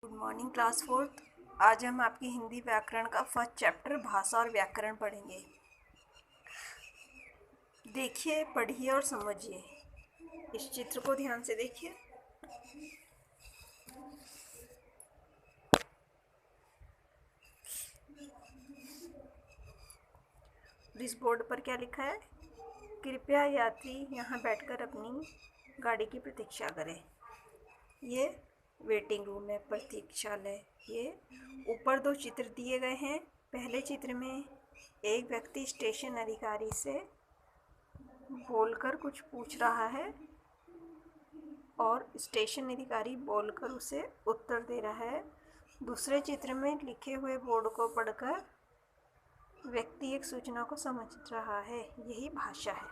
Good morning class fourth. आज हम आपकी हिंदी व्याकरण का फर्स्ट चैप्टर भाषा और व्याकरण पढ़ेंगे। देखिए, पढ़िए और समझिए। इस चित्र को ध्यान से देखिए। इस बोर्ड पर क्या लिखा है? कृपया यात्री यहाँ बैठकर अपनी गाड़ी की प्रतीक्षा करें। ये वेटिंग रूम है, प्रतीक्षालय। ये ऊपर दो चित्र दिए गए हैं। पहले चित्र में एक व्यक्ति स्टेशन अधिकारी से बोलकर कुछ पूछ रहा है और स्टेशन अधिकारी बोलकर उसे उत्तर दे रहा है। दूसरे चित्र में लिखे हुए बोर्ड को पढ़कर व्यक्ति एक सूचना को समझ रहा है। यही भाषा है।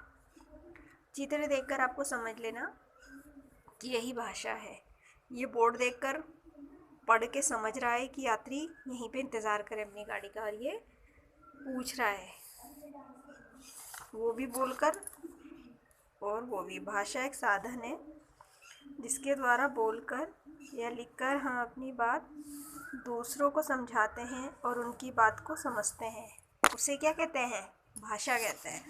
चित्र देखकर आपको समझ लेना कि यही भाषा है। ये बोर्ड देखकर पढ़ के समझ रहा है कि यात्री यहीं पे इंतज़ार करे अपनी गाड़ी का, और ये पूछ रहा है, वो भी बोलकर और वो भी। भाषा एक साधन है जिसके द्वारा बोलकर या लिखकर हम अपनी बात दूसरों को समझाते हैं और उनकी बात को समझते हैं। उसे क्या कहते हैं? भाषा कहते हैं।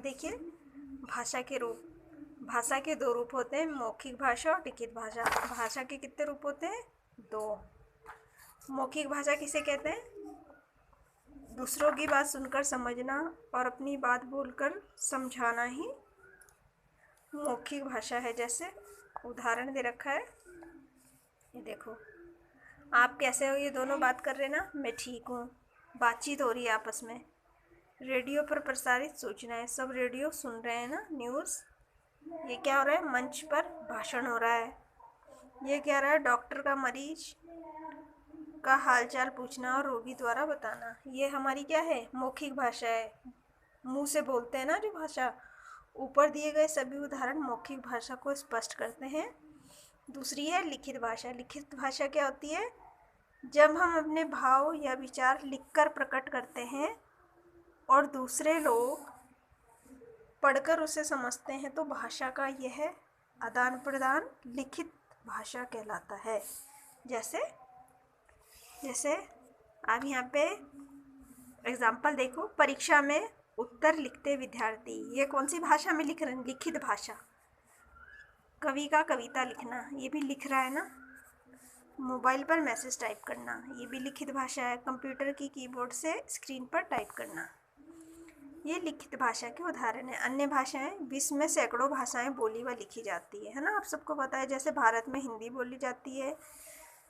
देखिए, भाषा के दो रूप होते हैं, मौखिक भाषा और लिखित भाषा। भाषा के कितने रूप होते हैं? दो। मौखिक भाषा किसे कहते हैं? दूसरों की बात सुनकर समझना और अपनी बात बोलकर समझाना ही मौखिक भाषा है। जैसे उदाहरण दे रखा है, ये देखो, आप कैसे हो, ये दोनों बात कर रहे ना, मैं ठीक हूँ। बातचीत हो रही है आपस में। रेडियो पर प्रसारित सूचनाएं, सब रेडियो सुन रहे हैं ना, न्यूज़। ये क्या हो रहा है? मंच पर भाषण हो रहा है। ये क्या रहा है? डॉक्टर का मरीज का हालचाल पूछना और रोगी द्वारा बताना। ये हमारी क्या है? मौखिक भाषा है। मुंह से बोलते हैं ना जो भाषा। ऊपर दिए गए सभी उदाहरण मौखिक भाषा को स्पष्ट करते हैं। दूसरी है लिखित भाषा। लिखित भाषा क्या होती है? जब हम अपने भाव या विचार लिखकर प्रकट करते हैं और दूसरे लोग पढ़कर उसे समझते हैं, तो भाषा का यह आदान प्रदान लिखित भाषा कहलाता है। जैसे आप यहाँ पे एग्जाम्पल देखो, परीक्षा में उत्तर लिखते विद्यार्थी, ये कौन सी भाषा में लिख रहे हैं? लिखित भाषा। कवि का कविता लिखना, ये भी लिख रहा है ना। मोबाइल पर मैसेज टाइप करना, ये भी लिखित भाषा है। कंप्यूटर की कीबोर्ड से स्क्रीन पर टाइप करना, ये लिखित भाषा के उदाहरण है। अन्य भाषाएं, विश्व में सैकड़ों भाषाएं बोली व लिखी जाती है ना, आप सबको पता है। जैसे भारत में हिंदी बोली जाती है,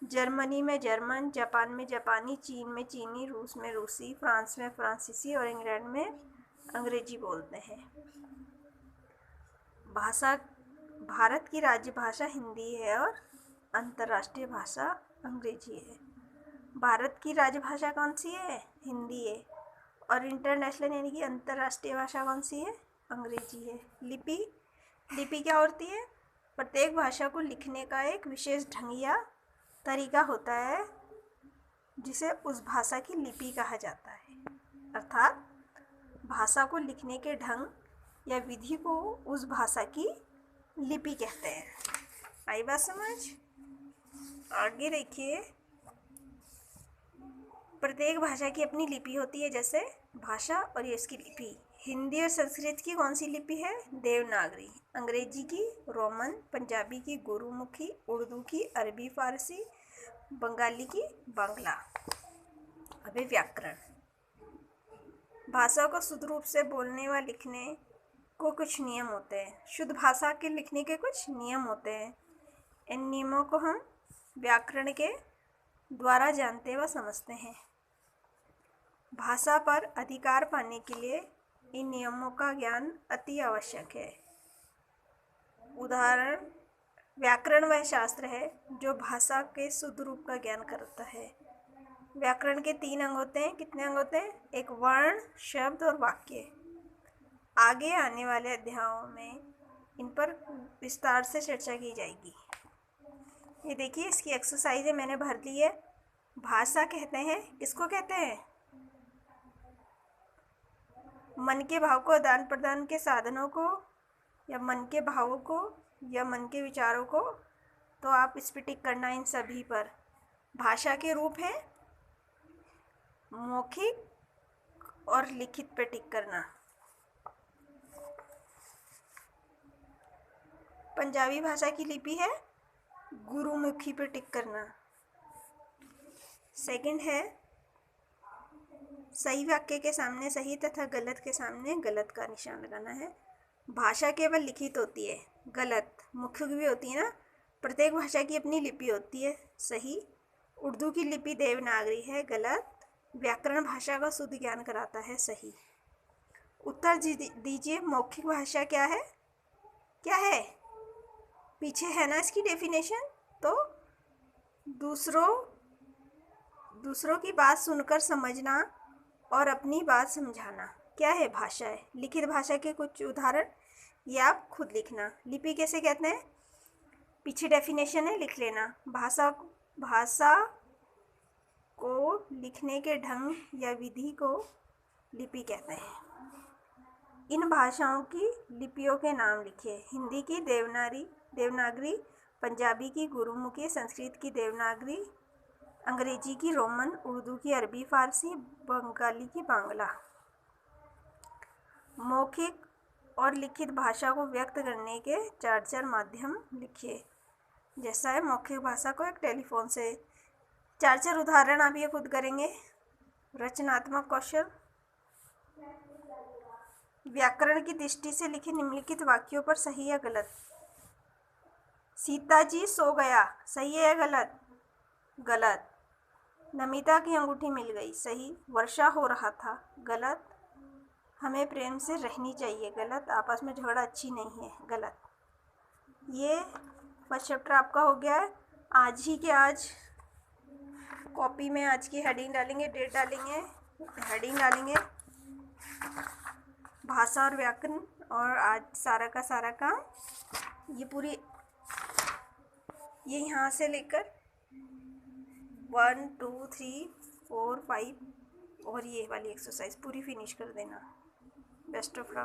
जर्मनी में जर्मन, जापान में जापानी, चीन में चीनी, रूस में रूसी, फ्रांस में फ्रांसीसी और इंग्लैंड में अंग्रेजी बोलते हैं। भाषा, भारत की राज्य भाषा हिंदी है और अंतर्राष्ट्रीय भाषा अंग्रेजी है। भारत की राजभाषा कौन सी है? हिंदी है। और इंटरनेशनल यानी कि अंतर्राष्ट्रीय भाषा कौन सी है? अंग्रेजी है। लिपि क्या होती है? प्रत्येक भाषा को लिखने का एक विशेष ढंग या तरीका होता है जिसे उस भाषा की लिपि कहा जाता है। अर्थात भाषा को लिखने के ढंग या विधि को उस भाषा की लिपि कहते हैं। आई बात समझ? आगे देखिए, प्रत्येक भाषा की अपनी लिपि होती है। जैसे भाषा और ये इसकी लिपि। हिंदी और संस्कृत की कौन सी लिपि है? देवनागरी। अंग्रेजी की रोमन, पंजाबी की गुरुमुखी, उर्दू की अरबी फारसी, बंगाली की बांग्ला। अभी व्याकरण। भाषा को शुद्ध रूप से बोलने व लिखने को कुछ नियम होते हैं। शुद्ध भाषा के लिखने के कुछ नियम होते हैं। इन नियमों को हम व्याकरण के द्वारा जानते व समझते हैं। भाषा पर अधिकार पाने के लिए इन नियमों का ज्ञान अति आवश्यक है। उदाहरण, व्याकरण वह शास्त्र है जो भाषा के शुद्ध रूप का ज्ञान करता है। व्याकरण के 3 अंग होते हैं। कितने अंग होते हैं? एक वर्ण, शब्द और वाक्य। आगे आने वाले अध्यायों में इन पर विस्तार से चर्चा की जाएगी। ये देखिए, इसकी एक्सरसाइज है, मैंने भर ली है। भाषा कहते हैं, किसको कहते हैं? मन के भाव को आदान प्रदान के साधनों को, या मन के भावों को, या मन के विचारों को तो आप इस पे टिक करना इन सभी पर। भाषा के रूप है मौखिक और लिखित पे टिक करना। पंजाबी भाषा की लिपि है गुरुमुखी पे टिक करना। सेकंड है सही वाक्य के सामने सही तथा गलत के सामने गलत का निशान लगाना है। भाषा केवल लिखित होती है, गलत। मौखिक भी होती है ना। प्रत्येक भाषा की अपनी लिपि होती है, सही। उर्दू की लिपि देवनागरी है, गलत। व्याकरण भाषा का शुद्ध ज्ञान कराता है, सही। उत्तर दीजिए, मौखिक भाषा क्या है? क्या है? पीछे है ना इसकी डेफिनेशन। तो दूसरों की बात सुनकर समझना और अपनी बात समझाना क्या है? भाषा है। लिखित भाषा के कुछ उदाहरण ये आप खुद लिखना। लिपि कैसे कहते हैं? पीछे डेफिनेशन है, लिख लेना। भाषा को लिखने के ढंग या विधि को लिपि कहते हैं। इन भाषाओं की लिपियों के नाम लिखिए। हिंदी की देवनागरी, पंजाबी की गुरुमुखी, संस्कृत की देवनागरी, अंग्रेजी की रोमन, उर्दू की अरबी फारसी, बंगाली की बांग्ला। मौखिक और लिखित भाषा को व्यक्त करने के चार माध्यम लिखिए। जैसा है मौखिक भाषा को एक टेलीफोन से। चार उदाहरण आप ये खुद करेंगे। रचनात्मक कौशल। व्याकरण की दृष्टि से लिखे निम्नलिखित वाक्यों पर सही या गलत। सीता जी सो गया, सही है या गलत? गलत। नमिता की अंगूठी मिल गई, सही। वर्षा हो रहा था, गलत। हमें प्रेम से रहनी चाहिए, गलत। आपस में झगड़ा अच्छी नहीं है, गलत। ये फर्स्ट चैप्टर आपका हो गया है। आज ही के आज कॉपी में आज की हेडिंग डालेंगे, डेट डालेंगे, हेडिंग डालेंगे, भाषा और व्याकरण, और आज सारा का सारा काम ये पूरी ये यहाँ से लेकर 1 2 3 4 5 और ये वाली एक्सरसाइज पूरी फिनिश कर देना। Best of luck.